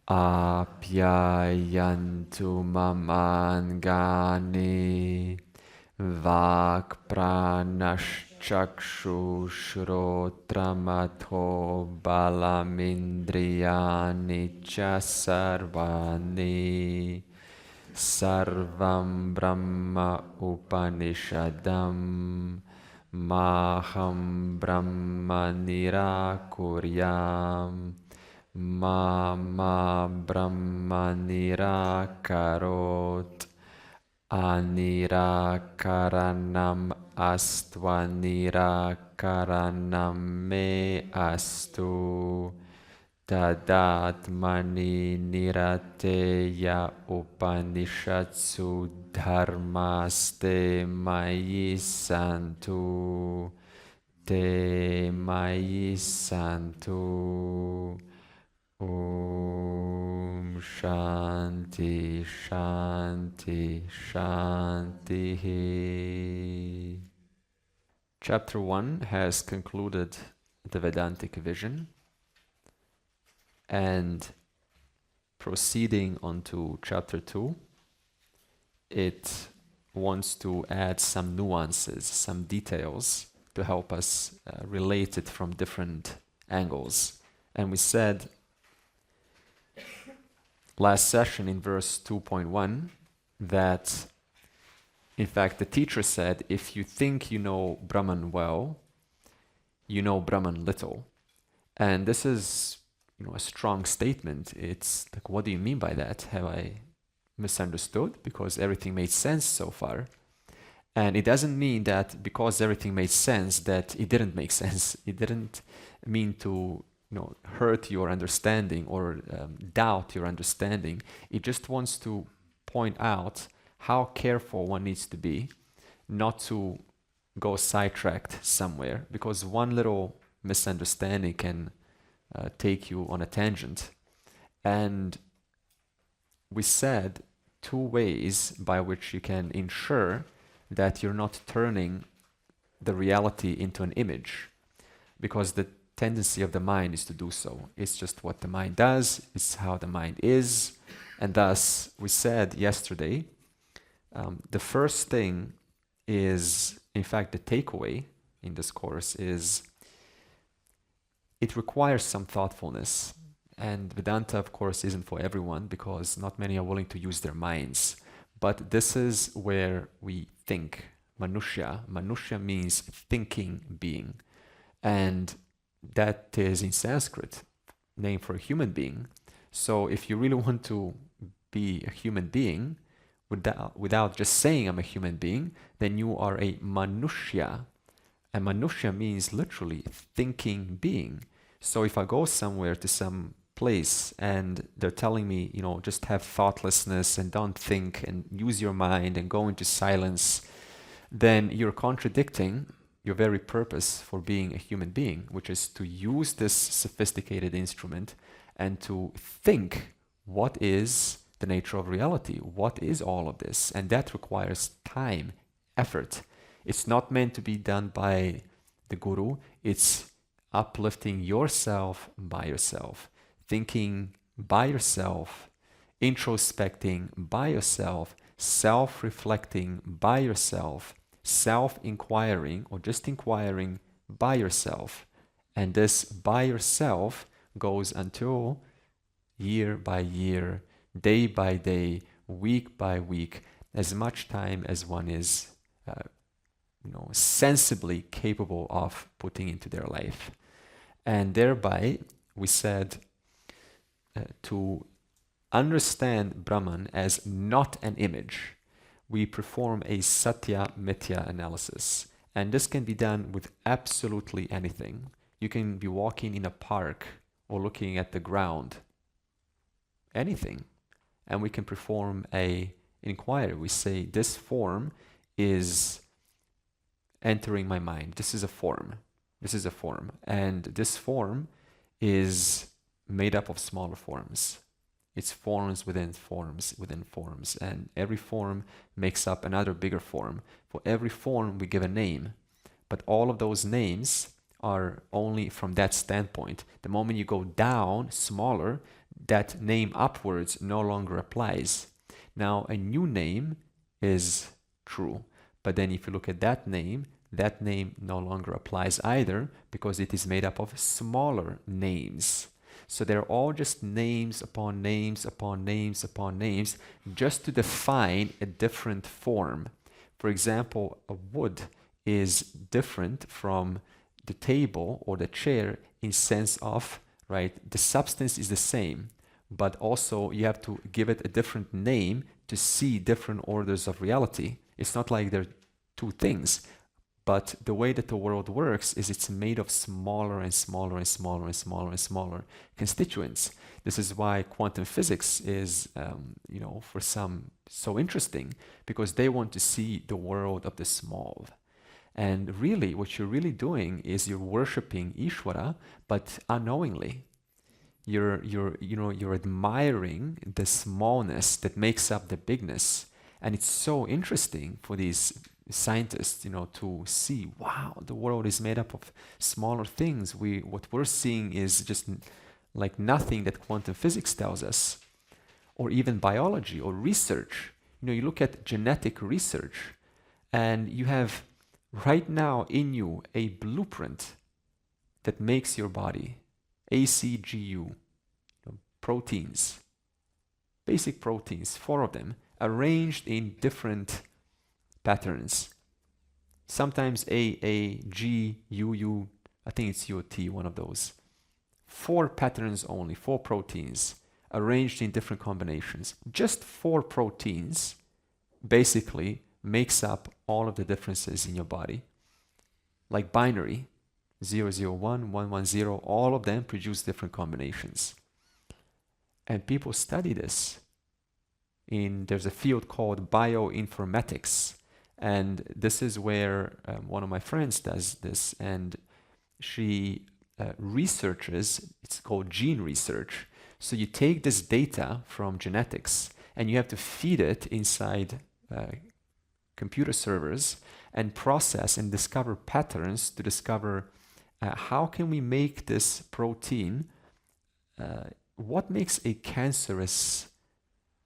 Apyayantu mamangani Vakpranashchakshushrotramatho balamindriyani cha sarvani Sarvam Brahma Upanishadam Maham Brahma Nirakuryam Mama Brahma Nirakarot Anirakaranam Astva Nirakaranam Me Astu Tadatmani Nirateya Upanishatsu Dharmaste Mayi Santu Te Mayi Santu Om Shanti Shanti Shanti. Chapter 1 has concluded the Vedantic vision, and proceeding on to chapter 2, it wants to add some nuances, some details to help us relate it from different angles. And we said last session in verse 2.1 that, in fact, the teacher said, if you think you know Brahman well, you know Brahman little. And this is, a strong statement. It's like, what do you mean by that? Have I misunderstood? Because everything made sense so far. And it doesn't mean that because everything made sense that it didn't make sense. It didn't mean to hurt your understanding or doubt your understanding. It just wants to point out how careful one needs to be not to go sidetracked somewhere, because one little misunderstanding can take you on a tangent. And we said 2 ways by which you can ensure that you're not turning the reality into an image, because the tendency of the mind is to do so. It's just what the mind does, it's how the mind is. And thus, we said yesterday, the first thing is, in fact, the takeaway in this course is it requires some thoughtfulness. And Vedanta, of course, isn't for everyone because not many are willing to use their minds. But this is where we think. Manushya. Manushya means thinking being. And that is in Sanskrit, name for a human being. So if you really want to be a human being, without just saying I'm a human being, then you are a Manushya. And Manushya means literally thinking being. So if I go somewhere to some place and they're telling me, just have thoughtlessness and don't think and use your mind and go into silence, then you're contradicting your very purpose for being a human being, which is to use this sophisticated instrument and to think what is the nature of reality, what is all of this, and that requires time, effort. It's not meant to be done by the guru, it's uplifting yourself by yourself, thinking by yourself, introspecting by yourself, self-reflecting by yourself, self-inquiring or just inquiring by yourself. And this by yourself goes until year by year, day by day, week by week, as much time as one is sensibly capable of putting into their life. And thereby, we said to understand Brahman as not an image, we perform a Satya Mithya analysis. And this can be done with absolutely anything. You can be walking in a park or looking at the ground, anything. And we can perform an inquiry. We say, this form is entering my mind. This is a form. This is a form. And this form is made up of smaller forms. It's forms within forms within forms. And every form makes up another bigger form. For every form, we give a name. But all of those names are only from that standpoint. The moment you go down, smaller, that name upwards no longer applies. Now a new name is true, but then if you look at that name no longer applies either, because it is made up of smaller names. So they're all just names upon names upon names upon names, just to define a different form. For example, a wood is different from the table or the chair in sense of, right, the substance is the same, but also you have to give it a different name to see different orders of reality. It's not like they're two things, but the way that the world works is it's made of smaller and smaller and smaller and smaller and smaller constituents. This is why quantum physics is, for some so interesting, because they want to see the world of the small. And really, what you're really doing is you're worshiping Ishvara, but unknowingly. You're admiring the smallness that makes up the bigness. And it's so interesting for these scientists, to see, wow, the world is made up of smaller things. What we're seeing is just like nothing that quantum physics tells us, or even biology or research. You look at genetic research, and you have right now in you a blueprint that makes your body. ACGU, proteins, basic proteins, 4 of them, arranged in different patterns. Sometimes A, G, U, I think it's UT, one of those. 4 patterns only, 4 proteins, arranged in different combinations. Just 4 proteins basically makes up all of the differences in your body. Like binary, 001, 110, all of them produce different combinations. And people study this. There's a field called bioinformatics, and this is where one of my friends does this, and she researches, it's called gene research. So you take this data from genetics and you have to feed it inside computer servers and process and discover patterns to discover how can we make this protein, what makes a cancerous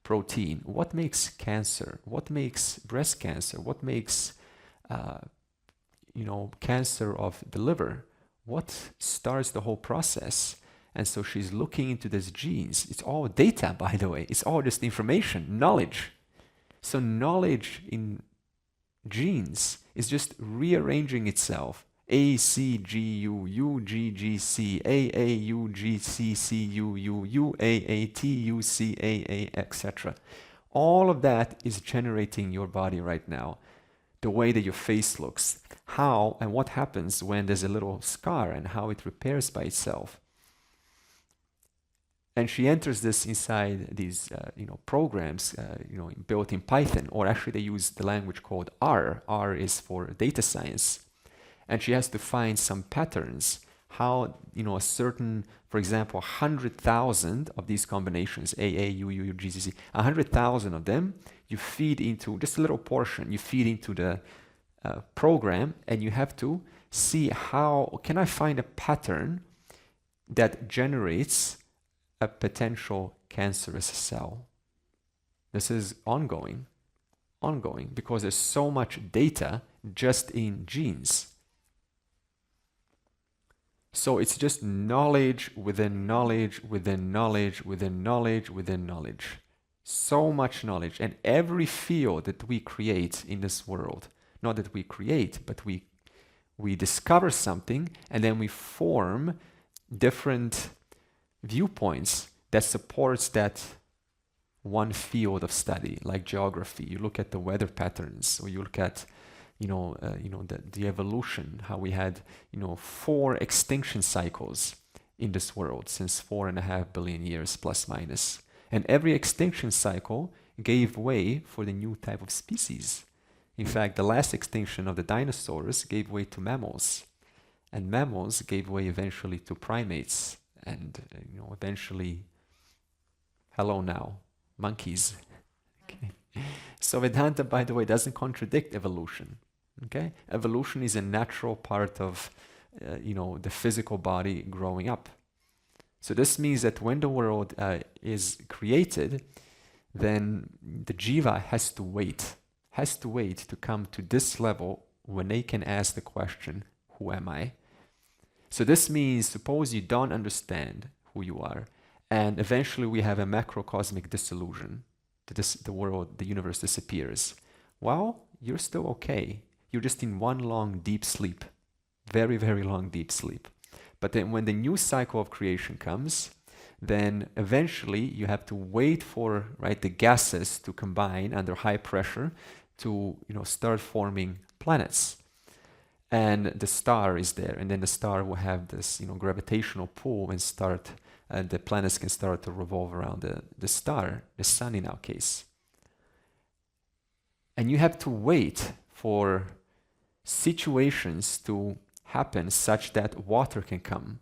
protein, what makes cancer, what makes breast cancer, what makes cancer of the liver, what starts the whole process. And so she's looking into these genes. It's all data, by the way. It's all just information, knowledge. So knowledge in genes is just rearranging itself. A, C, G, U, G, G, C, A, U, G, C, C, U, A, T, U, C, A, etc. All of that is generating your body right now. The way that your face looks, how and what happens when there's a little scar and how it repairs by itself. And she enters this inside these programs built in Python, or actually they use the language called R. R is for data science. And she has to find some patterns, how, a certain, for example, 100,000 of these combinations, A, U, G, C, 100,000 of them, you feed into just a little portion, you feed into the program, and you have to see how, can I find a pattern that generates a potential cancerous cell. This is ongoing, because there's so much data just in genes. So it's just knowledge within knowledge, within knowledge, within knowledge, within knowledge. So much knowledge. And every field that we create in this world, not that we create, but we discover something, and then we form different viewpoints that supports that one field of study, like geography. You look at the weather patterns, or you look at the evolution, how we had 4 extinction cycles in this world since 4.5 billion years plus minus, and every extinction cycle gave way for the new type of species. In fact, the last extinction of the dinosaurs gave way to mammals, and mammals gave way eventually to primates, and eventually, hello now, monkeys. Okay. So Vedanta, by the way, doesn't contradict evolution. Okay, evolution is a natural part of the physical body growing up. So this means that when the world is created, then the jiva has to wait to come to this level when they can ask the question, who am I? So this means, suppose you don't understand who you are, and eventually we have a macrocosmic dissolution. The world, the universe disappears. Well, you're still okay. You're just in one long deep sleep. Very, very long deep sleep. But then when the new cycle of creation comes, then eventually you have to wait for, right, the gases to combine under high pressure to, start forming planets. And the star is there, and then the star will have this, gravitational pull and start, and the planets can start to revolve around the star, the sun in our case. And you have to wait for situations to happen such that water can come.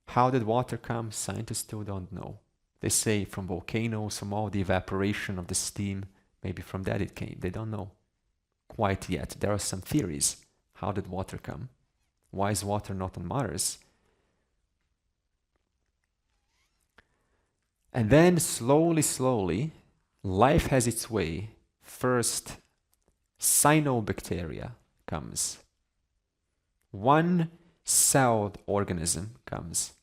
How did water come? Scientists still don't know. They say from volcanoes, from all the evaporation of the steam, maybe from that it came. They don't know quite yet. There are some theories. How did water come? Why is water not on Mars? And then slowly, life has its way. First, cyanobacteria comes. One-celled organism comes.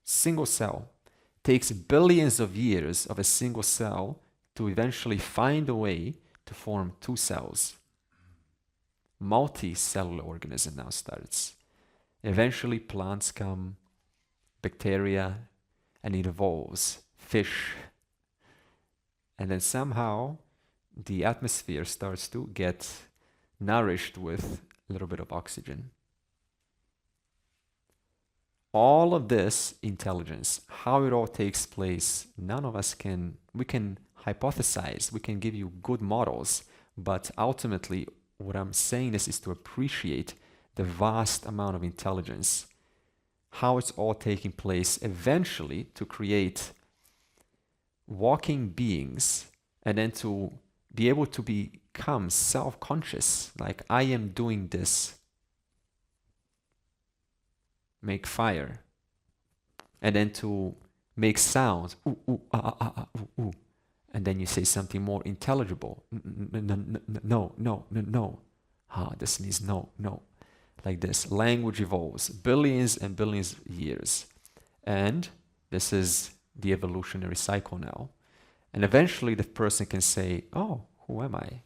Single cell. Takes billions of years of a single cell to eventually find a way to form two cells. Multicellular organism now starts. Eventually plants come, bacteria, and it evolves. Fish. And then somehow the atmosphere starts to get nourished with a little bit of oxygen. All of this intelligence, how it all takes place, none of us we can hypothesize, we can give you good models, but ultimately what I'm saying is to appreciate the vast amount of intelligence, how it's all taking place eventually to create walking beings, and then to be able to become self-conscious, like I am doing this. Make fire, and then to make sounds, ooh, ooh, ah, ah, ah, ooh, ooh. And then you say something more intelligible. No. This means no. Like this. Language evolves billions and billions of years. And this is the evolutionary cycle now. And eventually the person can say, oh, who am I?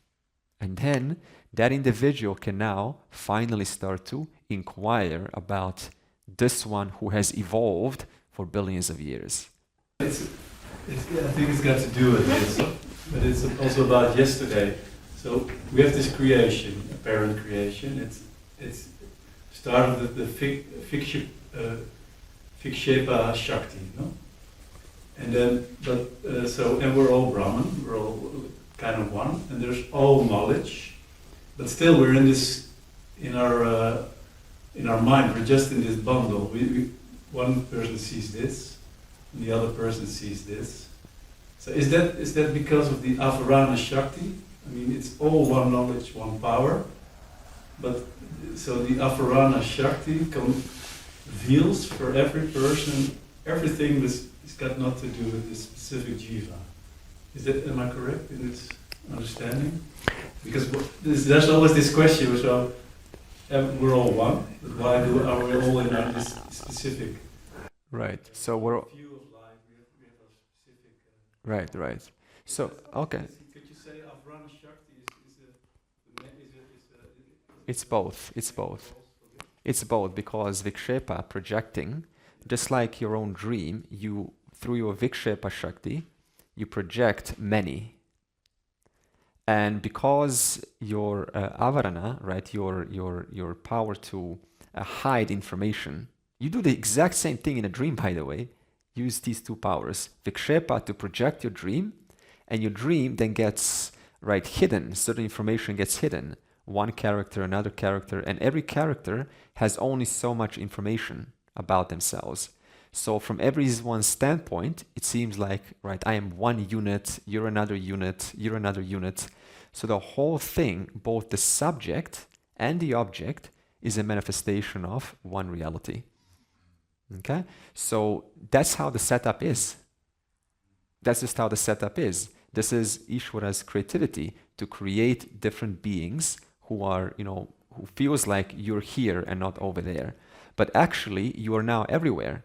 And then that individual can now finally start to inquire about this one who has evolved for billions of years. I think it's got to do with this, but it's also about yesterday. So we have this creation, apparent creation. It's started with the Vikshepa Shakti, no? And then, and we're all Brahman, we're all kind of one, and there's all knowledge, but still we're in our mind. We're just in this bundle. One person sees this, and the other person sees this. So is that because of the Avarana Shakti? I mean, it's all one knowledge, one power. But so the Avarana Shakti reveals for every person everything that's got not to do with this specific jiva. Am I correct in this understanding? Because there's always this question, so we're all one, but why are we all in this specific? Right. So we're view of life. We have a specific. Right. So okay. Could you say Avarana Shakti It's both. It's both because Vikshepa projecting, just like your own dream, you through your Vikshepa Shakti, you project many. And because your avarana, right, your power to hide information, you do the exact same thing in a dream, by the way. Use these two powers, Vikshepa to project your dream, and your dream then gets hidden. Certain information gets hidden. One character, another character, and every character has only so much information about themselves. So from everyone's standpoint, it seems like, I am one unit, you're another unit, you're another unit. So the whole thing, both the subject and the object, is a manifestation of one reality. Okay? So that's how the setup is. That's just how the setup is. This is Ishwara's creativity to create different beings who are, who feels like you're here and not over there. But actually, you are now everywhere.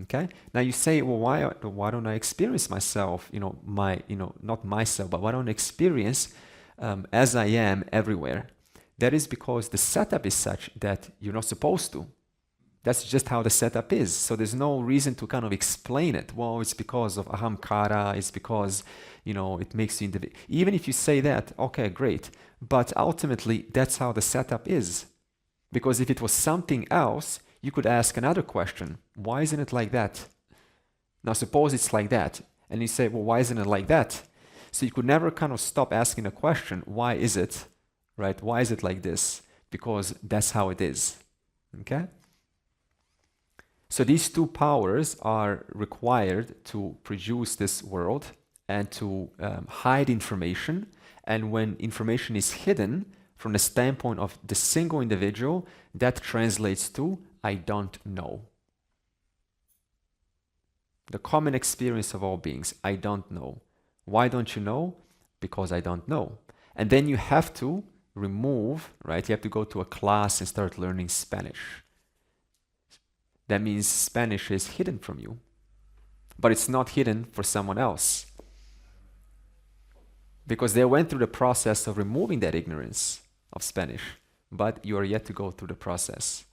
Okay? Now you say, well, why don't I experience myself, not myself, but why don't I experience as I am everywhere? That is because the setup is such that you're not supposed to. That's just how the setup is. So there's no reason to kind of explain it. Well, it's because of ahamkara, it's because, it makes you individual. Even if you say that, okay, great. But ultimately, that's how the setup is. Because if it was something else, you could ask another question. Why isn't it like that? Now, suppose it's like that. And you say, well, why isn't it like that? So you could never kind of stop asking the question, why is it, right? Why is it like this? Because that's how it is. Okay? So these two powers are required to produce this world and to hide information. And when information is hidden from the standpoint of the single individual, that translates to, I don't know. The common experience of all beings, I don't know. Why don't you know? Because I don't know. And then you have to remove, right? You have to go to a class and start learning Spanish. That means Spanish is hidden from you, but it's not hidden for someone else because they went through the process of removing that ignorance of Spanish, but you are yet to go through the process.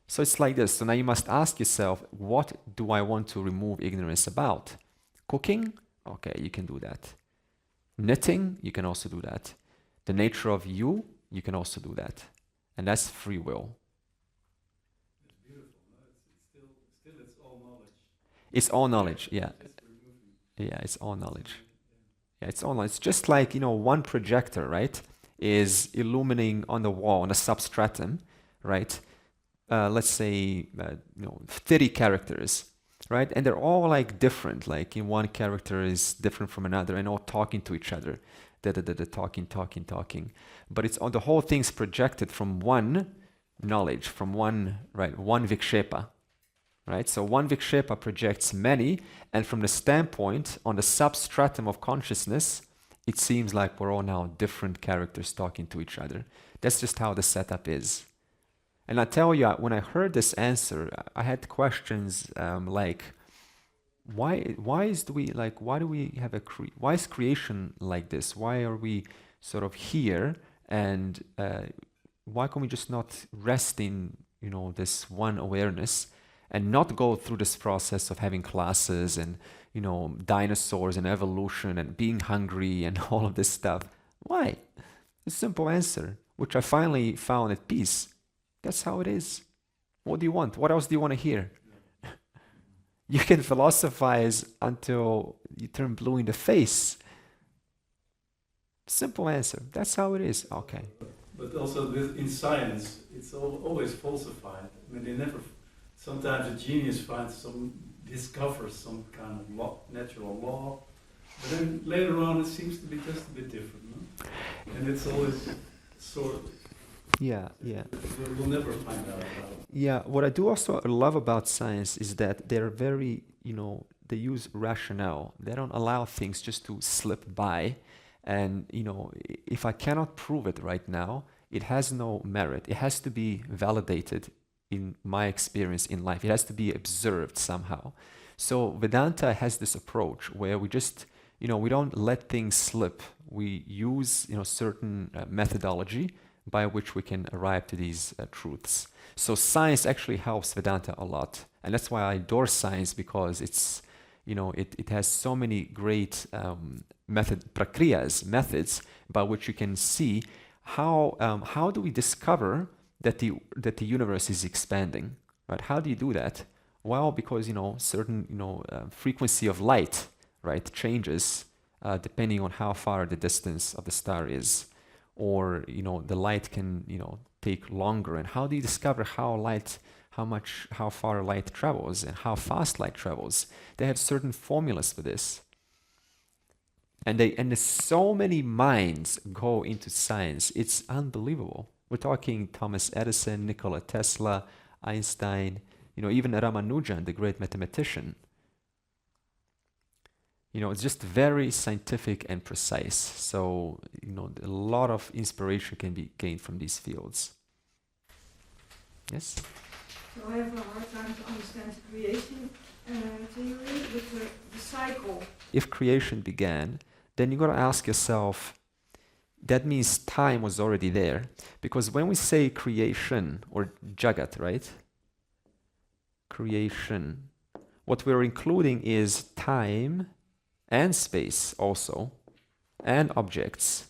So it's like this. So now you must ask yourself, what do I want to remove ignorance about? Cooking? Okay, you can do that. Knitting? You can also do that. The nature of you? You can also do that. And that's free will. It's all knowledge, yeah. Yeah, it's all knowledge. Yeah, it's all knowledge. It's just like, one projector, right, is illuminating on the wall, on a substratum, right? Let's say, 30 characters, right? And they're all like different. Like in one character is different from another and all talking to each other. Talking. But it's all, the whole thing's projected from one knowledge, from one Vikshepa. Right? So one Vikshepa projects many, and from the standpoint, on the substratum of consciousness, it seems like we're all now different characters talking to each other. That's just how the setup is. And I tell you, when I heard this answer, I had questions like, why is creation like this? Why are we sort of here, and why can we just not rest in this one awareness? And not go through this process of having classes and, dinosaurs and evolution and being hungry and all of this stuff. Why? A simple answer, which I finally found at peace. That's how it is. What do you want? What else do you want to hear? You can philosophize until you turn blue in the face. Simple answer. That's how it is. Okay. But also in science, it's always falsified. I mean, they never... Sometimes a genius discovers some kind of natural law, but then later on it seems to be just a bit different, no? And it's always sort of... Yeah. We'll never find out about it. Yeah, what I do also love about science is that they're very, they use rationale. They don't allow things just to slip by. And, if I cannot prove it right now, it has no merit. It has to be validated in my experience in life. It has to be observed somehow. So Vedanta has this approach where we just, we don't let things slip. We use, certain methodology by which we can arrive to these truths. So science actually helps Vedanta a lot. And that's why I adore science, because it's, it has so many great methods by which you can see how do we discover that the universe is expanding, right? How do you do that? Well, because certain frequency of light, right, changes depending on how far the distance of the star is, or the light can take longer. And how do you discover how far light travels and how fast light travels? They have certain formulas for this. And there's so many minds go into science. It's unbelievable. We're talking Thomas Edison, Nikola Tesla, Einstein, even Ramanujan, the great mathematician, it's just very scientific and precise. So, a lot of inspiration can be gained from these fields. Yes? So I have a hard time to understand creation theory with the cycle. If creation began, then you got to ask yourself, that means time was already there. Because when we say creation or jagat, right? Creation, what we're including is time and space also, and objects.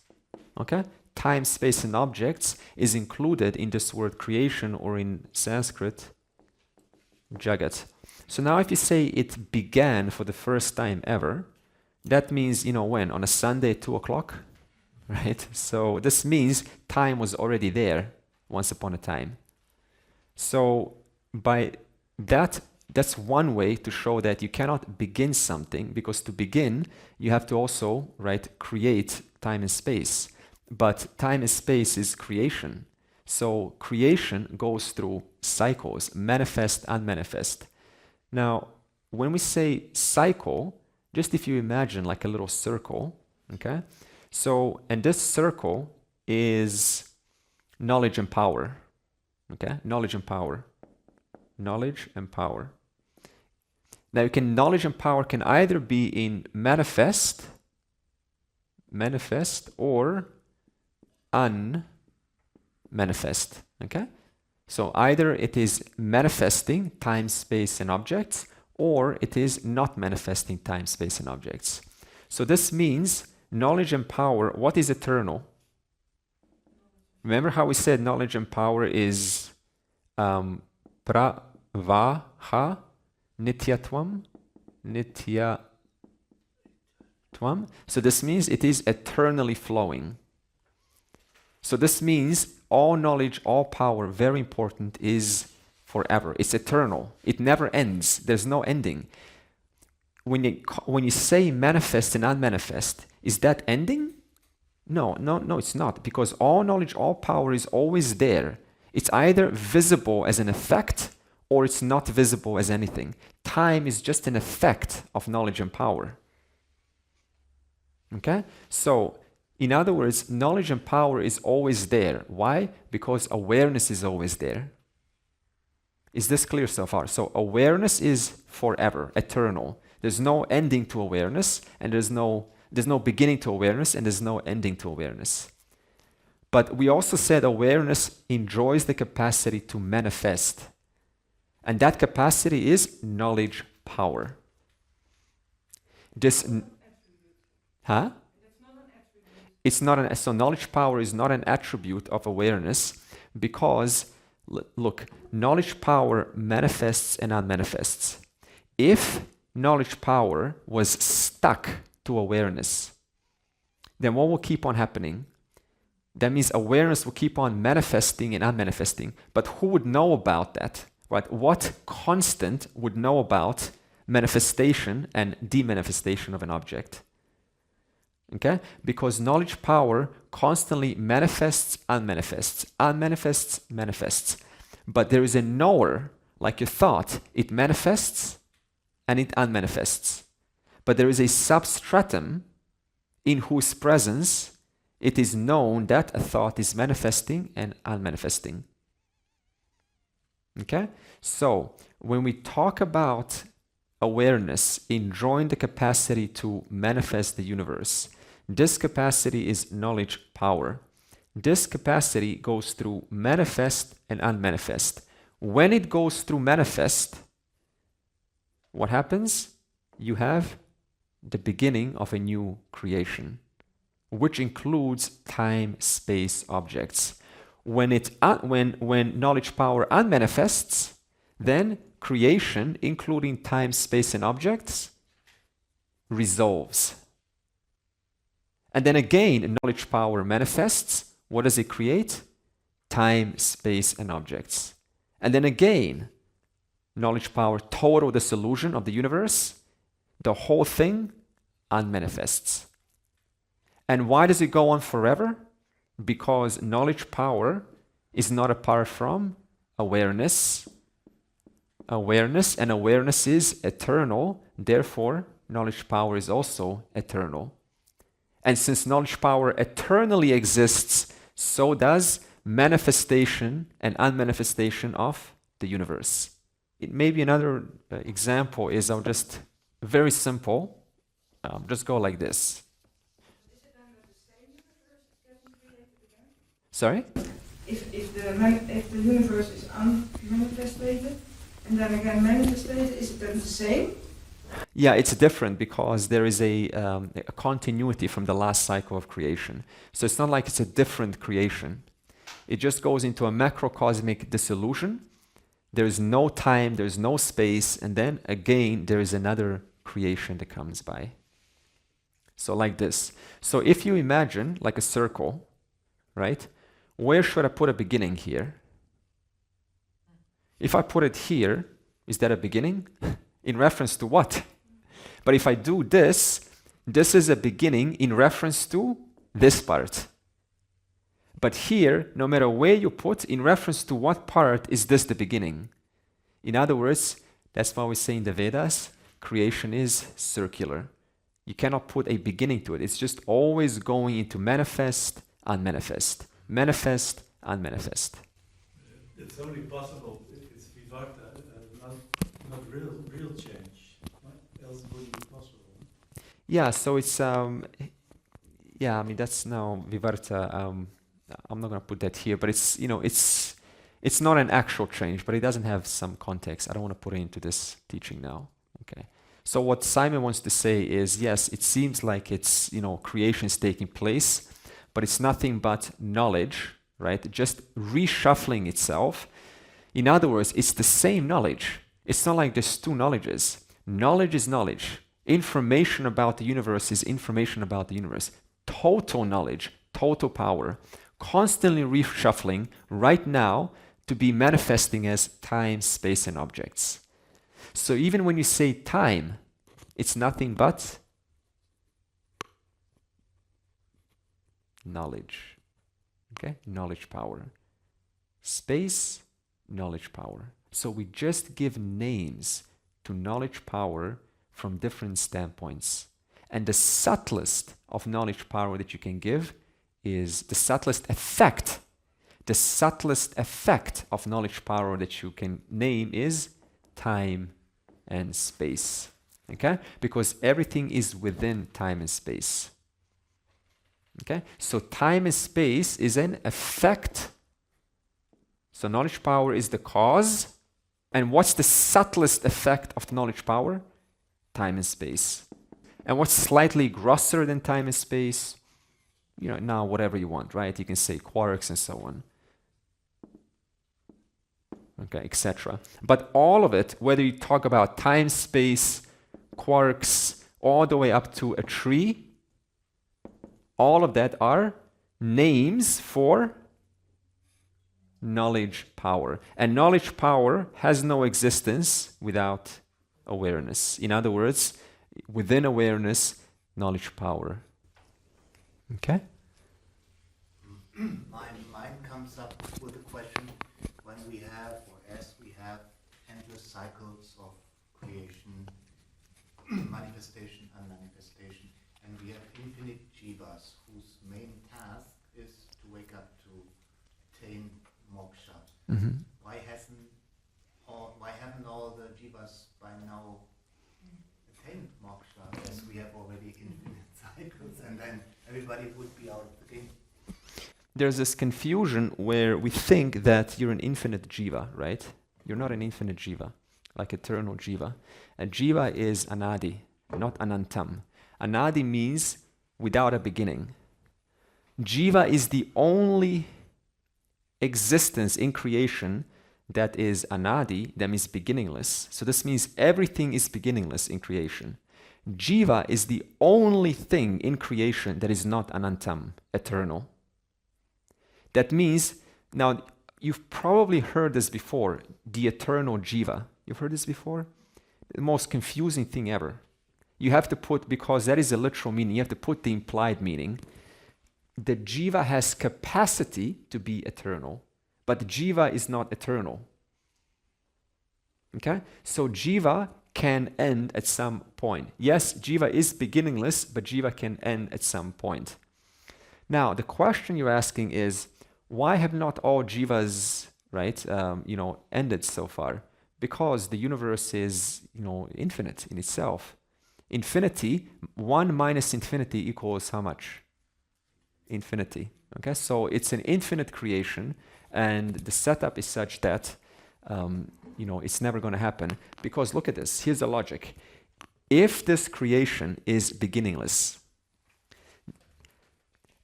Okay? Time, space, and objects is included in this word creation, or in Sanskrit, jagat. So now if you say it began for the first time ever, that means, when? On a Sunday at 2 o'clock? Right? So this means time was already there once upon a time. So by that's one way to show that you cannot begin something, because to begin, you have to also, right, create time and space. But time and space is creation. So creation goes through cycles, manifest, unmanifest. Now, when we say cycle, just if you imagine like a little circle, okay? So, and this circle is knowledge and power, okay? Knowledge and power. Knowledge and power. Now, knowledge and power can either be in manifest, or unmanifest, okay? So either it is manifesting time, space, and objects, or it is not manifesting time, space, and objects. So this means knowledge and power, what is eternal? Remember how we said knowledge and power is pravaha nityatvam? Nityatvam. So this means it is eternally flowing. So this means all knowledge, all power, very important, is forever. It's eternal. It never ends. There's no ending. When you say manifest and unmanifest, is that ending? No, it's not. Because all knowledge, all power is always there. It's either visible as an effect, or it's not visible as anything. Time is just an effect of knowledge and power. Okay? So, in other words, knowledge and power is always there. Why? Because awareness is always there. Is this clear so far? So awareness is forever, eternal. There's no ending to awareness, and there's no beginning to awareness, and there's no ending to awareness. But we also said awareness enjoys the capacity to manifest. And that capacity is knowledge power. So knowledge power is not an attribute of awareness, because, look, knowledge power manifests and unmanifests. If knowledge power was stuck to awareness, then what will keep on happening? That means awareness will keep on manifesting and unmanifesting. But who would know about that? Right? What constant would know about manifestation and demanifestation of an object? Okay? Because knowledge power constantly manifests, unmanifests, manifests. But there is a knower, like your thought, it manifests and it unmanifests. But there is a substratum in whose presence it is known that a thought is manifesting and unmanifesting. Okay? So, when we talk about awareness enjoying the capacity to manifest the universe, this capacity is knowledge power. This capacity goes through manifest and unmanifest. When it goes through manifest, what happens? You have the beginning of a new creation, which includes time, space, objects. When knowledge power unmanifests, then creation, including time, space, and objects, resolves. And then again, knowledge power manifests. What does it create? Time, space, and objects. And then again, knowledge power, total dissolution of the universe, the whole thing unmanifests. And why does it go on forever? Because knowledge power is not apart from awareness, awareness, and awareness is eternal. Therefore, knowledge power is also eternal. And since knowledge power eternally exists, so does manifestation and unmanifestation of the universe. It may be another example is I'll just very simple. Just go like this. Is it then that the same universe is getting created again? Sorry? If the universe is unmanifested and then again manifested, is it then the same? Yeah, it's different because there is a continuity from the last cycle of creation. So it's not like it's a different creation. It just goes into a macrocosmic dissolution. There is no time, there is no space, and then again there is another creation that comes by. So like this. So if you imagine like a circle, right? Where should I put a beginning here? If I put it here, is that a beginning? In reference to what? But if I do this, this is a beginning in reference to this part. But here, no matter where you put, in reference to what part is this the beginning? In other words, that's why we say in the Vedas, creation is circular. You cannot put a beginning to it. It's just always going into manifest, unmanifest. Manifest, unmanifest. It's only possible if it's vivarta, not real change. Else it wouldn't be possible. Yeah, so it's yeah, I mean that's now vivarta. I'm not gonna put that here, but it's it's not an actual change, but it doesn't have some context. I don't want to put it into this teaching now. Okay. So what Simon wants to say is, yes, it seems like it's creation is taking place, but it's nothing but knowledge, right? Just reshuffling itself. In other words, it's the same knowledge. It's not like there's two knowledges. Knowledge is knowledge. Information about the universe is information about the universe. Total knowledge, total power, constantly reshuffling right now to be manifesting as time, space, and objects. So even when you say time, it's nothing but knowledge. Okay? Knowledge power. Space, knowledge power. So we just give names to knowledge power from different standpoints. And the subtlest of knowledge power that you can give is the subtlest effect. The subtlest effect of knowledge power that you can name is time and space. Okay? Because everything is within time and space. Okay? So time and space is an effect. So knowledge power is the cause. And what's the subtlest effect of the knowledge power? Time and space. And what's slightly grosser than time and space? Now whatever you want, right? You can say quarks and so on. Okay, etc. But all of it, whether you talk about time, space, quarks, all the way up to a tree, all of that are names for knowledge power. And knowledge power has no existence without awareness. In other words, within awareness, knowledge power. Okay? My mind comes up with a question when we have, or as we have, endless cycles of creation, manifestation and manifestation, and we have infinite jivas whose main task is to wake up to attain moksha. Mm-hmm. Why haven't all the jivas by now attained moksha, as we have already infinite cycles, and then everybody would be out of the game? There's this confusion where we think that you're an infinite jiva, right? You're not an infinite jiva, like eternal jiva. A jiva is anadi, not anantam. Anadi means without a beginning. Jiva is the only existence in creation that is anadi, that means beginningless. So this means everything is beginningless in creation. Jiva is the only thing in creation that is not anantam, eternal. That means, now you've probably heard this before, the eternal jiva. You've heard this before? The most confusing thing ever. You have to put, because that is a literal meaning, you have to put the implied meaning. The jiva has capacity to be eternal, but jiva is not eternal. Okay? So Jiva can end at some point. Yes, Jiva is beginningless, but Jiva can end at some point. Now, the question you're asking is, why have not all Jivas, right, ended so far? Because the universe is, infinite in itself. Infinity, 1 minus infinity equals how much? Infinity. Okay, so it's an infinite creation, and the setup is such that, it's never going to happen. Because look at this. Here's the logic. If this creation is beginningless,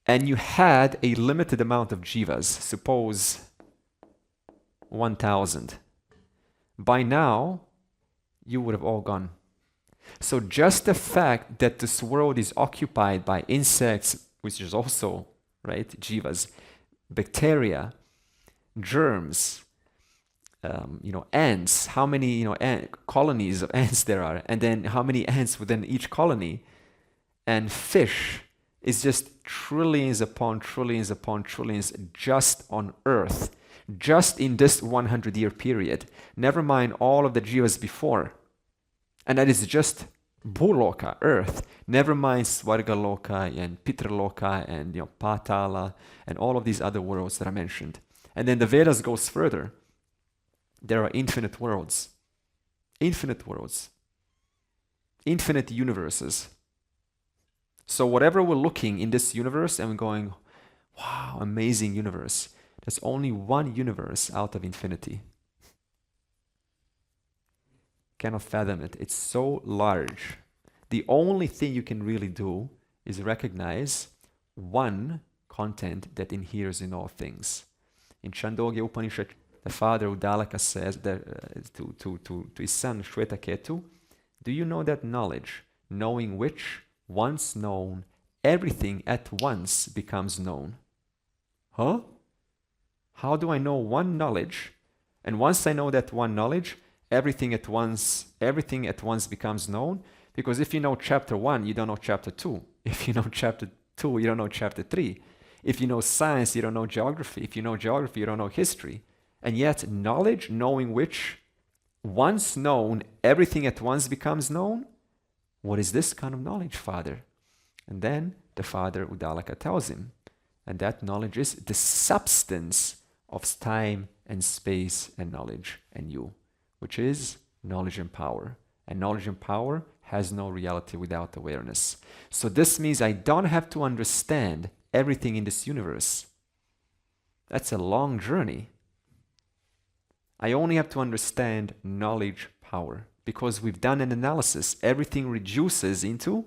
and you had a limited amount of jivas, suppose 1,000, by now, you would have all gone. So just the fact that this world is occupied by insects, which is also, right, jivas, bacteria, germs, ants, how many, colonies of ants there are, and then how many ants within each colony, and fish is just trillions upon trillions upon trillions just on Earth, just in this 100-year period. Never mind all of the jivas before. And that is just Bhuloka, Earth. Never mind Svargaloka and Pitraloka and Patala and all of these other worlds that I mentioned. And then the Vedas goes further. There are infinite worlds, infinite universes. So whatever we're looking in this universe and we're going, wow, amazing universe, there's only one universe out of infinity. Cannot fathom it. It's so large. The only thing you can really do is recognize one content that inheres in all things. In Chandogya Upanishad, the father Uddalaka says that, to his son Shvetaketu, do you know that knowledge, knowing which, once known, everything at once becomes known? Huh? How do I know one knowledge? And once I know that one knowledge, everything at once becomes known? Because if you know chapter 1, you don't know chapter 2. If you know chapter 2, you don't know chapter 3. If you know science, you don't know geography. If you know geography, you don't know history. And yet knowledge, knowing which, once known, everything at once becomes known? What is this kind of knowledge, Father? And then the father Uddalaka tells him, and that knowledge is the substance of time and space and knowledge and you, which is knowledge and power. And knowledge and power has no reality without awareness. So this means I don't have to understand everything in this universe. That's a long journey. I only have to understand knowledge, power, because we've done an analysis. Everything reduces into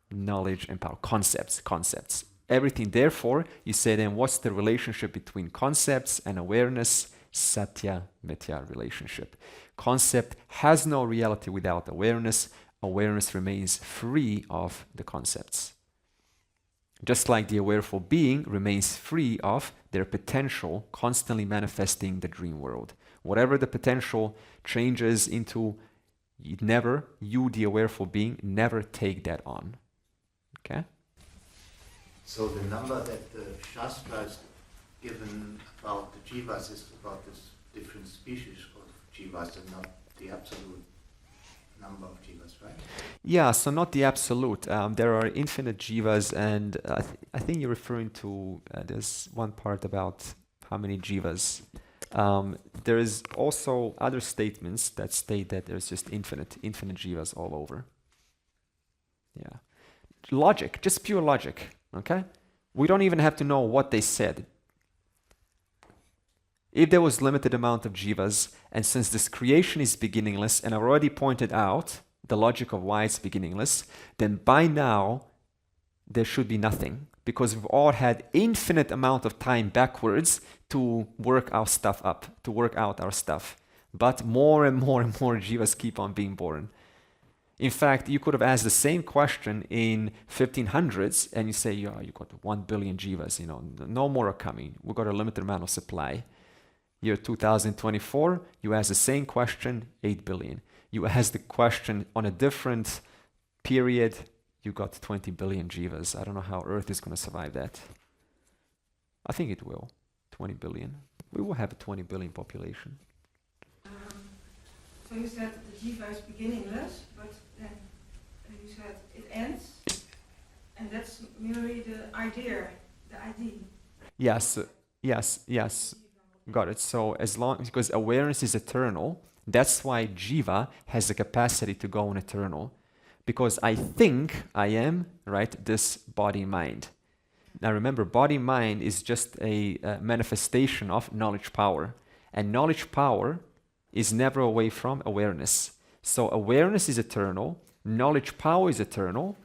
knowledge and power, concepts. Everything, therefore, you say then what's the relationship between concepts and awareness? Satya Mithya relationship. Concept has no reality without awareness. Awareness remains free of the concepts. Just like the awareful being remains free of their potential constantly manifesting the dream world. Whatever the potential changes into, you, the awareful being, never take that on. Okay? So the number that the Shastra is given about the jivas is about this different species of jivas and not the absolute number of jivas, right? Yeah, so not the absolute. There are infinite jivas, and I think you're referring to, there's one part about how many jivas. There is also other statements that state that there's just infinite jivas all over. Yeah. Logic, just pure logic, okay? We don't even have to know what they said. If there was limited amount of jivas, and since this creation is beginningless, and I've already pointed out the logic of why it's beginningless, then by now there should be nothing, because we've all had infinite amount of time backwards to work our stuff up, to work out our stuff. But more and more and more jivas keep on being born. In fact, you could have asked the same question in 1500s, and you say, yeah, you got 1 billion jivas, no more are coming. We've got a limited amount of supply. Year 2024, you ask the same question, 8 billion. You ask the question on a different period, you got 20 billion jivas. I don't know how Earth is going to survive that. I think it will. 20 billion. We will have a 20 billion population. So you said the jiva is beginningless, but then you said it ends, and that's merely the idea, the idea. Yes, yes. Got it. So as long because awareness is eternal, that's why jiva has the capacity to go on eternal. Because I think I am, right, this body-mind. Now remember, body-mind is just a manifestation of knowledge power. And knowledge power is never away from awareness. So awareness is eternal, knowledge power is eternal,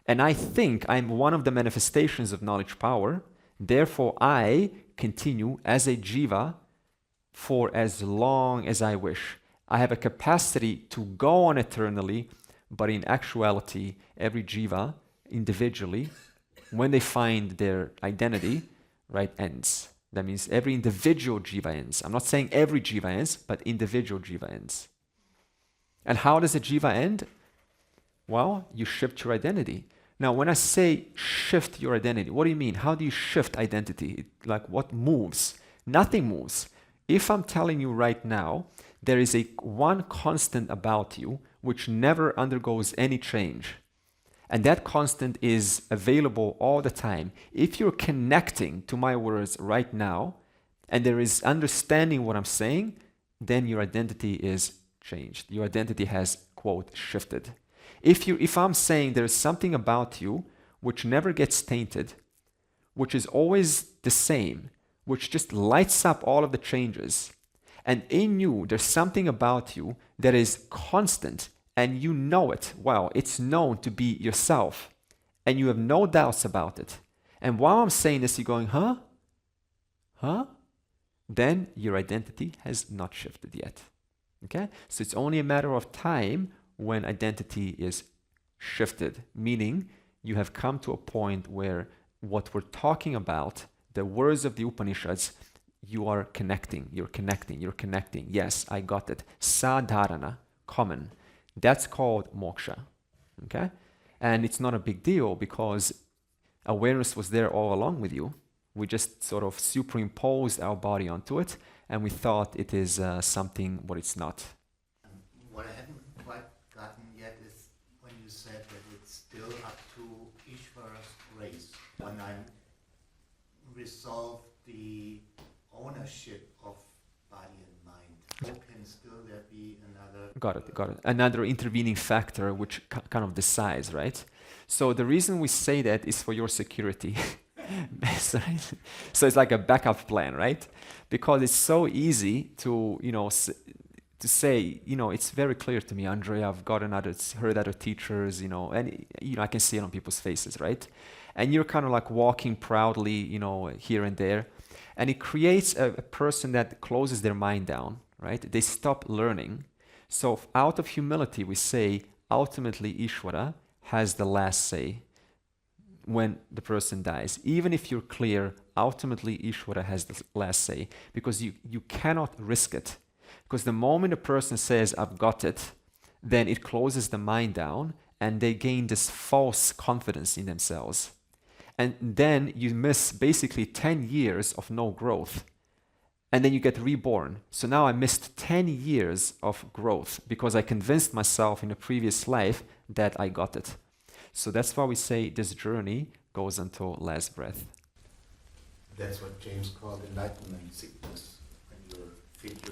and I think I'm one of the manifestations of knowledge power. Therefore, I continue as a jiva for as long as I wish. I have a capacity to go on eternally, but in actuality, every jiva individually, when they find their identity, right, ends. That means every individual jiva ends. I'm not saying every jiva ends, but individual jiva ends. And how does a jiva end? Well, you shift your identity. Now, when I say shift your identity, what do you mean? How do you shift identity? Like what moves? Nothing moves. If I'm telling you right now, there is a one constant about you which never undergoes any change. And that constant is available all the time. If you're connecting to my words right now, and there is understanding what I'm saying, then your identity is changed. Your identity has, quote, shifted. If I'm saying there's something about you which never gets tainted, which is always the same, which just lights up all of the changes, and in you there's something about you that is constant, and you know it well, it's known to be yourself, and you have no doubts about it. And while I'm saying this, you're going, huh? Huh? Then your identity has not shifted yet. Okay? So it's only a matter of time when identity is shifted, meaning you have come to a point where what we're talking about, the words of the Upanishads, you are connecting, you're connecting, you're connecting. Yes, I got it. Sadharana, common. That's called moksha. Okay? And it's not a big deal because awareness was there all along with you. We just sort of superimposed our body onto it, and we thought it is something what it's not. What I haven't quite gotten yet is when you said that it's still up to Ishvara's grace. When I resolve the ownership of body and mind, how can still there be another... Got it. Another intervening factor which kind of decides, right? So the reason we say that is for your security. So it's like a backup plan, right? Because it's so easy to, to say, it's very clear to me, Andrea, I've heard other teachers, and I can see it on people's faces, right? And you're kind of like walking proudly, here and there, and it creates a person that closes their mind down, right? They stop learning. So out of humility, we say, ultimately, Ishvara has the last say when the person dies. Even if you're clear, ultimately Ishvara has the last say, because you cannot risk it. Because the moment a person says, I've got it, then it closes the mind down and they gain this false confidence in themselves. And then you miss basically 10 years of no growth. And then you get reborn. So now I missed 10 years of growth because I convinced myself in a previous life that I got it. So that's why we say this journey goes until last breath. That's what James called enlightenment sickness, when you're fit.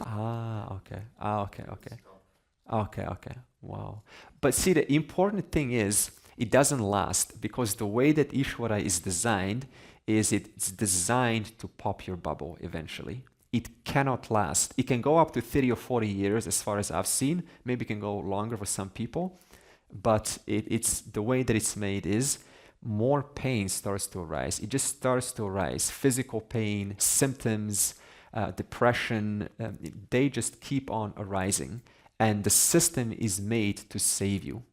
Okay. Wow. But see, the important thing is it doesn't last, because the way that Ishvara is designed is it's designed to pop your bubble eventually. It cannot last. It can go up to 30 or 40 years as far as I've seen. Maybe it can go longer for some people. But it's the way that it's made is more pain starts to arise. It just starts to arise. Physical pain, symptoms, depression, they just keep on arising. And the system is made to save you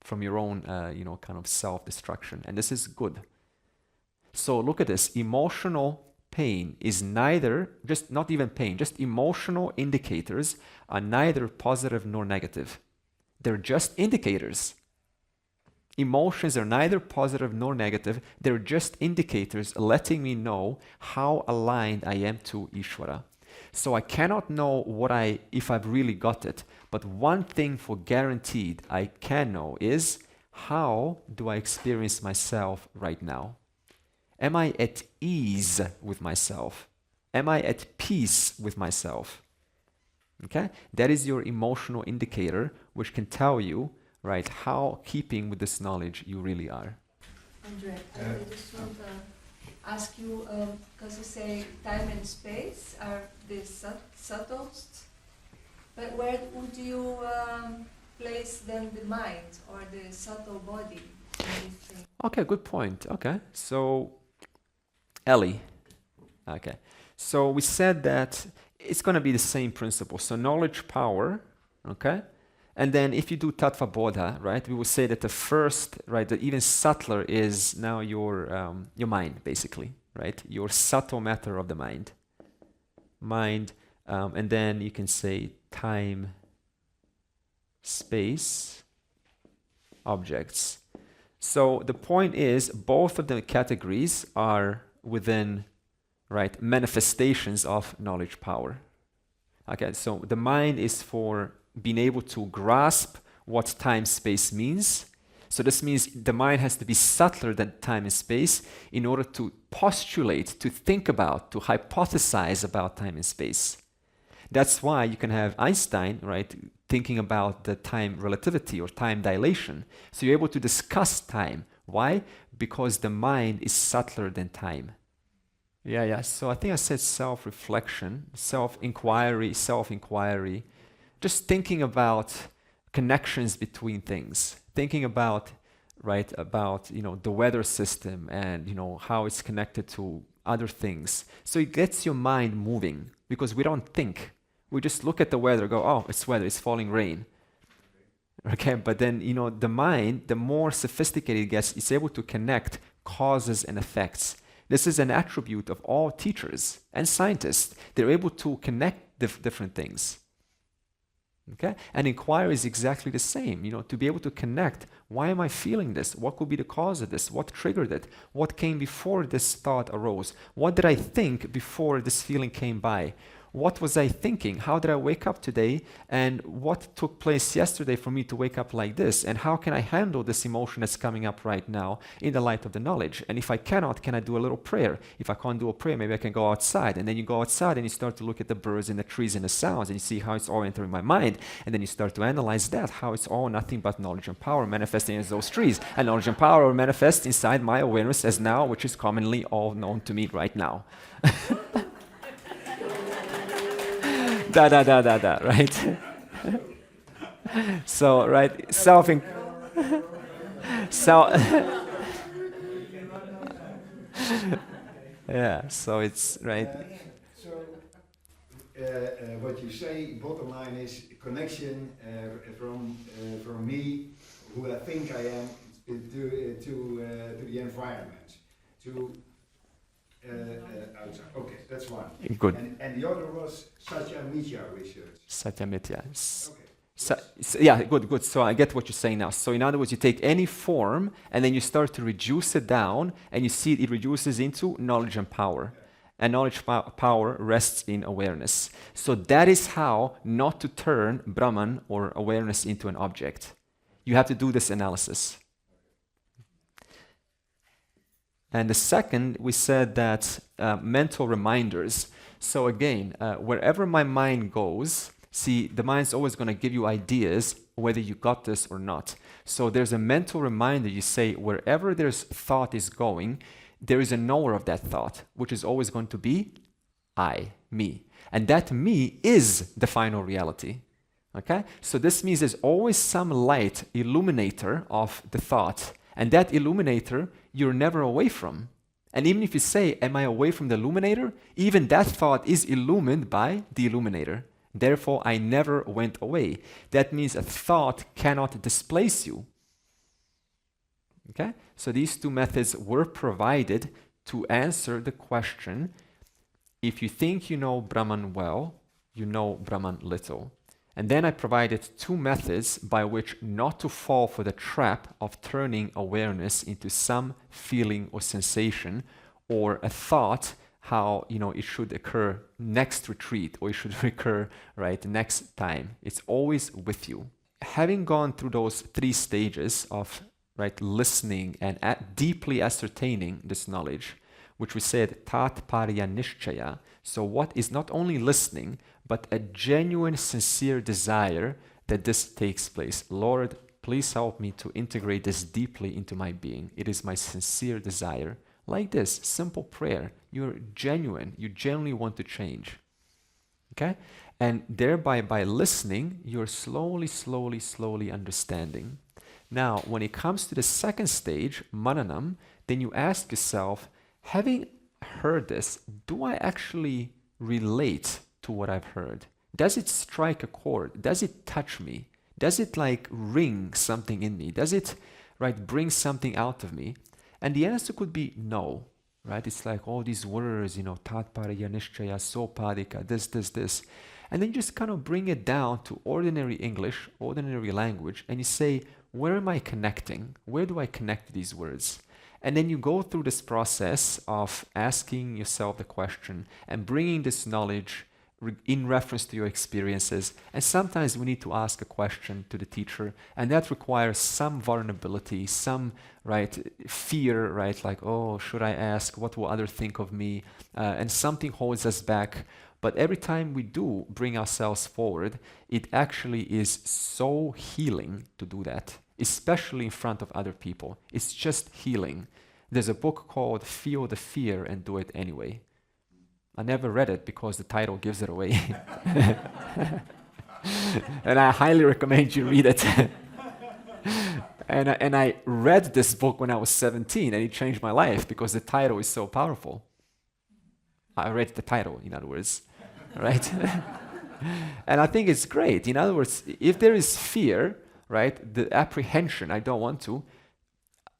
from your own, kind of self-destruction. And this is good. So look at this. Emotional pain is not even pain, just emotional indicators are neither positive nor negative. They're just indicators. Emotions are neither positive nor negative. They're just indicators letting me know how aligned I am to Ishvara. So I cannot know if I've really got it. But one thing for guaranteed I can know is, how do I experience myself right now? Am I at ease with myself? Am I at peace with myself? Okay? That is your emotional indicator, which can tell you, right, how keeping with this knowledge you really are. Andre, I just want to ask you, because you say time and space are the subtlest, but where would you place then the mind or the subtle body in this thing? Okay, good point. Okay, so Ellie. Okay, so we said that it's going to be the same principle. So knowledge, power, okay? And then if you do Tattva Bodha, right, we will say that the first, right, the even subtler is now your mind, basically, right? Your subtle matter of the mind. And then you can say time, space, objects. So the point is, both of the categories are within, right, manifestations of knowledge power. Okay, so the mind is for being able to grasp what time space means. So this means the mind has to be subtler than time and space in order to postulate, to think about, to hypothesize about time and space. That's why you can have Einstein, right, thinking about the time relativity or time dilation. So you're able to discuss time. Why? Because the mind is subtler than time. Yeah. So I think I said self-reflection, self-inquiry, just thinking about connections between things, thinking about, right, about, the weather system and, how it's connected to other things. So it gets your mind moving because we don't think. We just look at the weather, go, oh, it's weather, it's falling rain. Okay, but then, the mind, the more sophisticated it gets, it's able to connect causes and effects. This is an attribute of all teachers and scientists. They're able to connect different things. Okay? And inquiry is exactly the same, to be able to connect. Why am I feeling this? What could be the cause of this? What triggered it? What came before this thought arose? What did I think before this feeling came by? What was I thinking? How did I wake up today? And what took place yesterday for me to wake up like this? And how can I handle this emotion that's coming up right now in the light of the knowledge? And if I cannot, can I do a little prayer? If I can't do a prayer, maybe I can go outside. And then you go outside and you start to look at the birds and the trees and the sounds and you see how it's all entering my mind. And then you start to analyze that, how it's all nothing but knowledge and power manifesting as those trees. And knowledge and power manifest inside my awareness as now, which is commonly all known to me right now. Right? So, right, yeah, so it's, right. What you say, bottom line is connection from me, who I think I am, to the environment, to outside. Okay, that's one. Good. And the other was Satyamitya research. Satyamitya. Okay. Yeah, good. So I get what you're saying now. So in other words, you take any form and then you start to reduce it down and you see it reduces into knowledge and power. And knowledge power rests in awareness. So that is how not to turn Brahman or awareness into an object. You have to do this analysis. And the second, we said that mental reminders. So again, wherever my mind goes, see, the mind's always going to give you ideas whether you got this or not. So there's a mental reminder. You say, wherever there's thought is going, there is a knower of that thought, which is always going to be I, me. And that me is the final reality. Okay? So this means there's always some light illuminator of the thought. And that illuminator, you're never away from. And even if you say, am I away from the illuminator? Even that thought is illumined by the illuminator. Therefore, I never went away. That means a thought cannot displace you. Okay? So these two methods were provided to answer the question, if you think you know Brahman well, you know Brahman little. And then I provided two methods by which not to fall for the trap of turning awareness into some feeling or sensation or a thought, how, it should occur next retreat, or it should recur, right, next time. It's always with you. Having gone through those 3 stages of, right, listening and deeply ascertaining this knowledge, which we said tat parya nishchaya, so what is not only listening, but a genuine, sincere desire that this takes place. Lord, please help me to integrate this deeply into my being. It is my sincere desire. Like this, simple prayer. You're genuine. You genuinely want to change. Okay? And thereby, by listening, you're slowly understanding. Now, when it comes to the second stage, mananam, then you ask yourself, having heard this, do I actually relate to what I've heard? Does it strike a chord? Does it touch me? Does it like ring something in me? Does it, right, bring something out of me? And the answer could be no, right? It's like all these words, tat parya nishchaya, sopadika, this. And then you just kind of bring it down to ordinary English, ordinary language, and you say, where am I connecting? Where do I connect these words? And then you go through this process of asking yourself the question and bringing this knowledge in reference to your experiences. And sometimes we need to ask a question to the teacher, and that requires some vulnerability, some, right, fear, right, like, oh, should I ask? What will others think of me? And something holds us back. But every time we do bring ourselves forward, it actually is so healing to do that, especially in front of other people. It's just healing. There's a book called Feel the Fear and Do It Anyway. I never read it because the title gives it away. And I highly recommend you read it. And I read this book when I was 17, and it changed my life because the title is so powerful. I read the title, in other words, right? And I think it's great. In other words, if there is fear, right, the apprehension, I don't want to,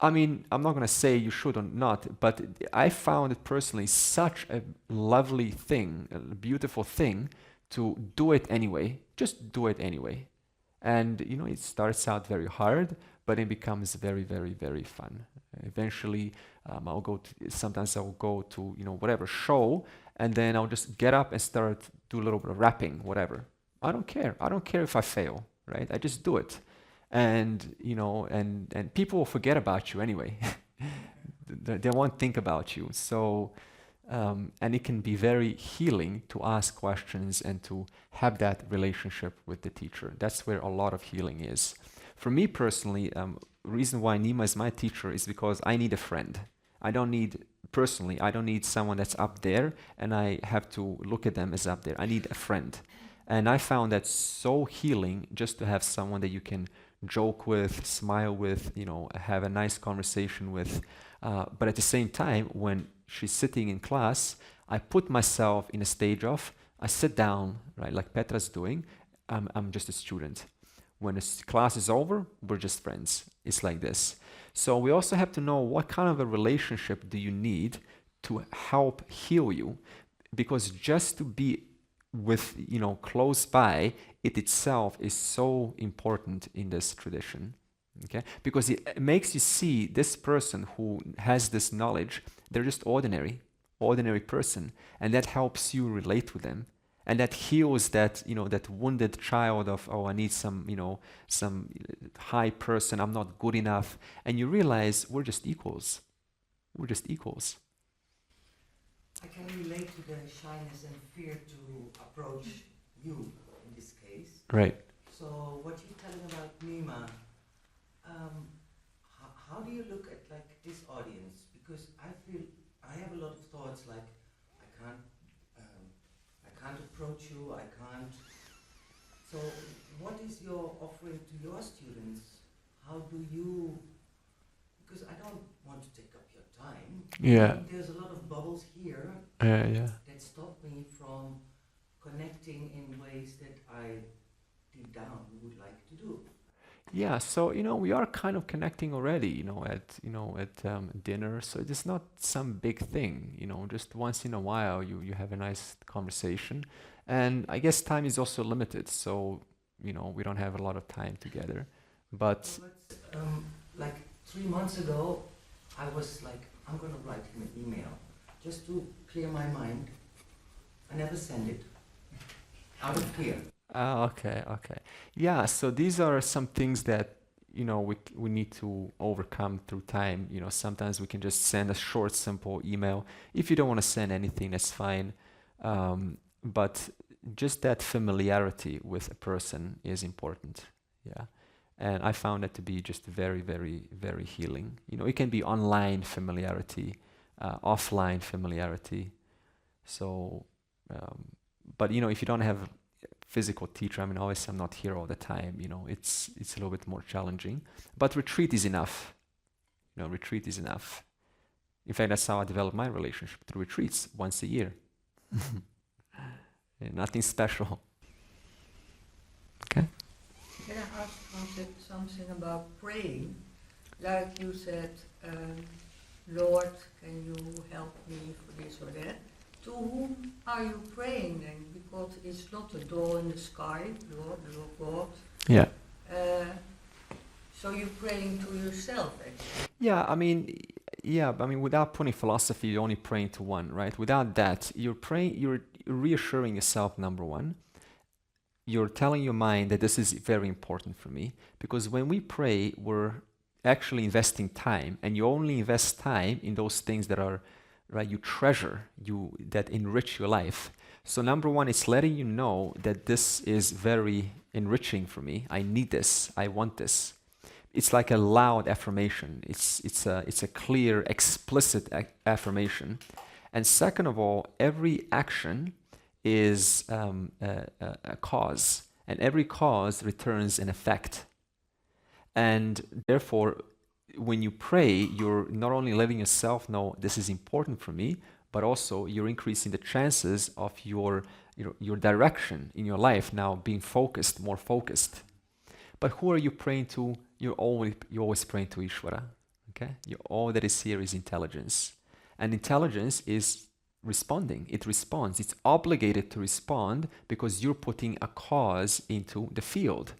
I mean, I'm not going to say you should or not, but I found it personally such a lovely thing, a beautiful thing to do it anyway. Just do it anyway. And, it starts out very hard, but it becomes very, very, very fun. Eventually, sometimes I'll go to, whatever show, and then I'll just get up and start do a little bit of rapping, whatever. I don't care. I don't care if I fail, right? I just do it. And and people will forget about you anyway. They won't think about you. So and it can be very healing to ask questions and to have that relationship with the teacher. That's where a lot of healing is. For me personally, reason why Nima is my teacher is because I need a friend. I don't need someone that's up there and I have to look at them as up there. I need a friend. And I found that so healing just to have someone that you can joke with, smile with, have a nice conversation with. But at the same time, when she's sitting in class, I put myself in a stage of, I sit down, right, like Petra's doing, I'm just a student. When the class is over, we're just friends. It's like this. So we also have to know what kind of a relationship do you need to help heal you, because just to be with, close by, it itself is so important in this tradition, okay? Because it makes you see this person who has this knowledge, they're just ordinary person, and that helps you relate with them. And that heals that, that wounded child of, oh, I need some high person, I'm not good enough. And you realize we're just equals. I can relate to the shyness and fear to approach you in this case. Right. So what you're telling about Nima, how do you look at like this audience? Because I feel I have a lot of thoughts like I can't approach you, I can't. So what is your offering to your students? How do you, because I don't want to take up your time. Yeah. There's a lot of bubbles here Yeah. that stop me from connecting in ways that I deep down would like to do. Yeah, so we are kind of connecting already, at dinner. So it's not some big thing, just once in a while you have a nice conversation, and I guess time is also limited. So we don't have a lot of time together, but like 3 months ago, I was like, I'm gonna write him an email, just to clear my mind. I never send it. Out of fear. Okay, okay. Yeah, so these are some things that, you know, we need to overcome through time. You know, sometimes we can just send a short, simple email. If you don't want to send anything, that's fine. But just that familiarity with a person is important. Yeah. And I found that to be just very, very, very healing. You know, it can be online familiarity, offline familiarity. So, but you know, if you don't have a physical teacher, I mean, obviously I'm not here all the time. You know, it's a little bit more challenging. But retreat is enough. You know, retreat is enough. In fact, that's how I developed my relationship, through retreats once a year. Yeah, nothing special. Okay. Can I ask something about praying? Like you said, Lord, can you help me for this or that? To whom are you praying then? Because it's not a door in the sky, Lord, God. Yeah. So you're praying to yourself, actually. Yeah, I mean, without putting philosophy, you're only praying to one, right? Without that, you're reassuring yourself, number one. You're telling your mind that this is very important for me. Because when we pray, we're actually investing time, and you only invest time in those things that are, right, you treasure, that enrich your life. So number one, it's letting you know that this is very enriching for me. I need this. I want this. It's like a loud affirmation. It's a clear, explicit affirmation. And second of all, every action is a cause, and every cause returns an effect. And therefore, when you pray, you're not only letting yourself know this is important for me, but also you're increasing the chances of your direction in your life now being focused, more focused. But who are you praying to? You're always praying to Ishvara. Okay? All that is here is intelligence. And intelligence is responding. It responds. It's obligated to respond because you're putting a cause into the field.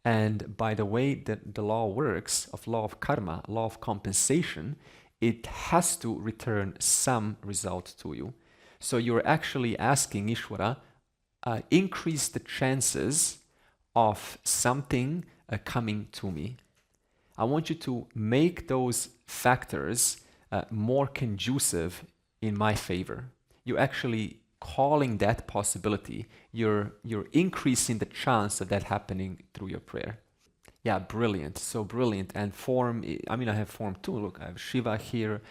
And by the way that the law works, of law of karma, law of compensation, it has to return some result to you. So you're actually asking Ishvara, increase the chances of something coming to me. I want you to make those factors more conducive in my favor. You're actually calling that possibility. You're increasing the chance of that happening through your prayer. Yeah, brilliant. So brilliant. And form, I mean, I have form too. Look, I have Shiva here.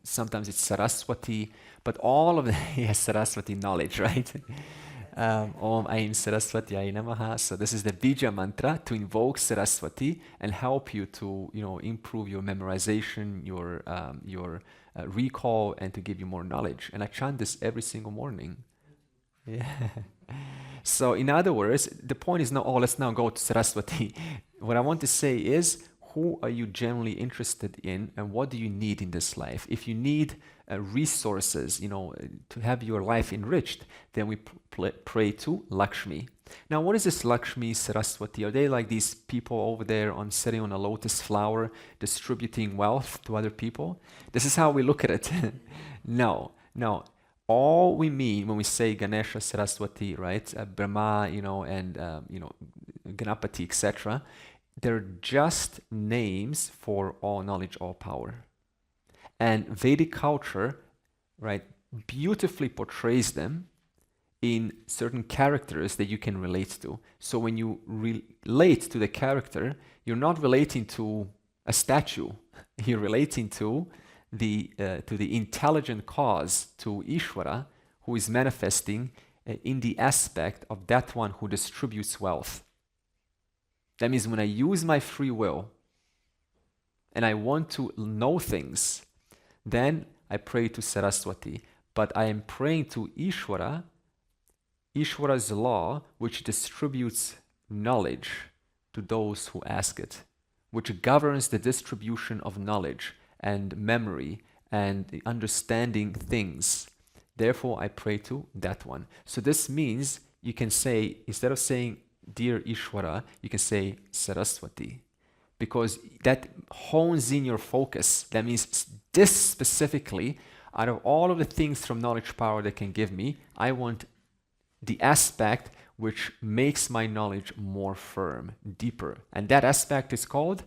Sometimes it's Saraswati, but all of the, yes, Saraswati knowledge, right? Om Aim Saraswati Aye Namaha. So this is the Bija mantra to invoke Saraswati and help you to, improve your memorization, your recall, and to give you more knowledge. And I chant this every single morning. Yeah. So in other words, the point is not, let's now go to Saraswati. What I want to say is, who are you genuinely interested in, and what do you need in this life? If you need resources, to have your life enriched, then we pray to Lakshmi. Now, what is this Lakshmi, Saraswati? Are they like these people over there sitting on a lotus flower, distributing wealth to other people? This is how we look at it. No. All we mean when we say Ganesha, Saraswati, right? Brahma, and Ganapati, etc. They're just names for all knowledge, all power. And Vedic culture, right, beautifully portrays them in certain characters that you can relate to. So when you relate to the character, you're not relating to a statue. You're relating to the intelligent cause, to Ishvara, who is manifesting in the aspect of that one who distributes wealth. That means when I use my free will and I want to know things, then I pray to Saraswati. But I am praying to Ishvara, Ishvara's law, which distributes knowledge to those who ask it, which governs the distribution of knowledge and memory and understanding things. Therefore, I pray to that one. So this means you can say, instead of saying, Dear Ishvara, you can say Saraswati, because that hones in your focus. That means this specifically, Out of all of the things from knowledge power that can give me, I want the aspect which makes my knowledge more firm, deeper. And that aspect is called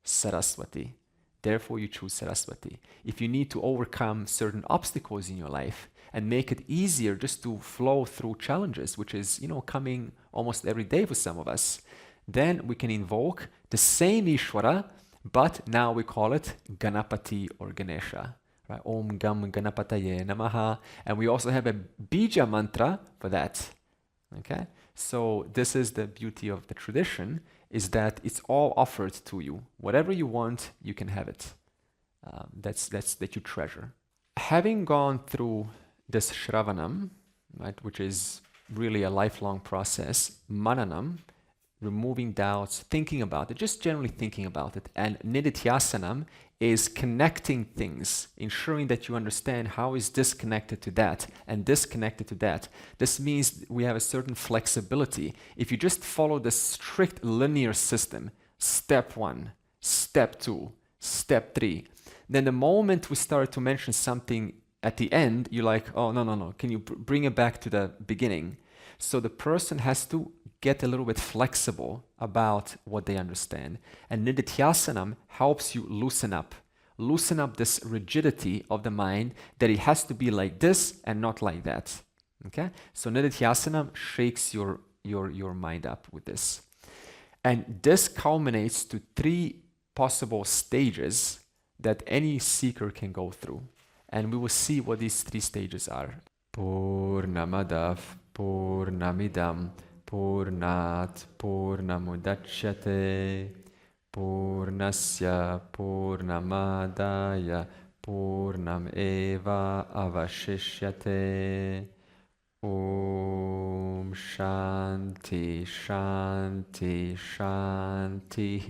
Saraswati. Therefore, you choose Saraswati. If you need to overcome certain obstacles in your life and make it easier just to flow through challenges, which is, coming almost every day for some of us, then we can invoke the same Ishvara, but now we call it Ganapati or Ganesha. Right? Om Gam Ganapataye Namaha. And we also have a Bija mantra for that. Okay? So this is the beauty of the tradition, is that it's all offered to you. Whatever you want, you can have it. That's that you treasure. Having gone through this Shravanam, right, which is really a lifelong process, Mananam, removing doubts, thinking about it, just generally thinking about it, and Nididhyasanam is connecting things, ensuring that you understand how is this connected to that and this connected to that. This means we have a certain flexibility. If you just follow the strict linear system, step 1, step 2, step 3, then the moment we start to mention something at the end, you're like, oh, no, can you bring it back to the beginning? So the person has to get a little bit flexible about what they understand. And Nididhyasanam helps you loosen up this rigidity of the mind, that it has to be like this and not like that. Okay? So Nididhyasanam shakes your mind up with this. And this culminates to 3 possible stages that any seeker can go through. And we will see what these 3 stages are. Purnamadav Purnamidam Purnat Purnamudachyate Purnasya Purnamadaya Purnam Eva Avashishyate. Om Shanti Shanti Shanti.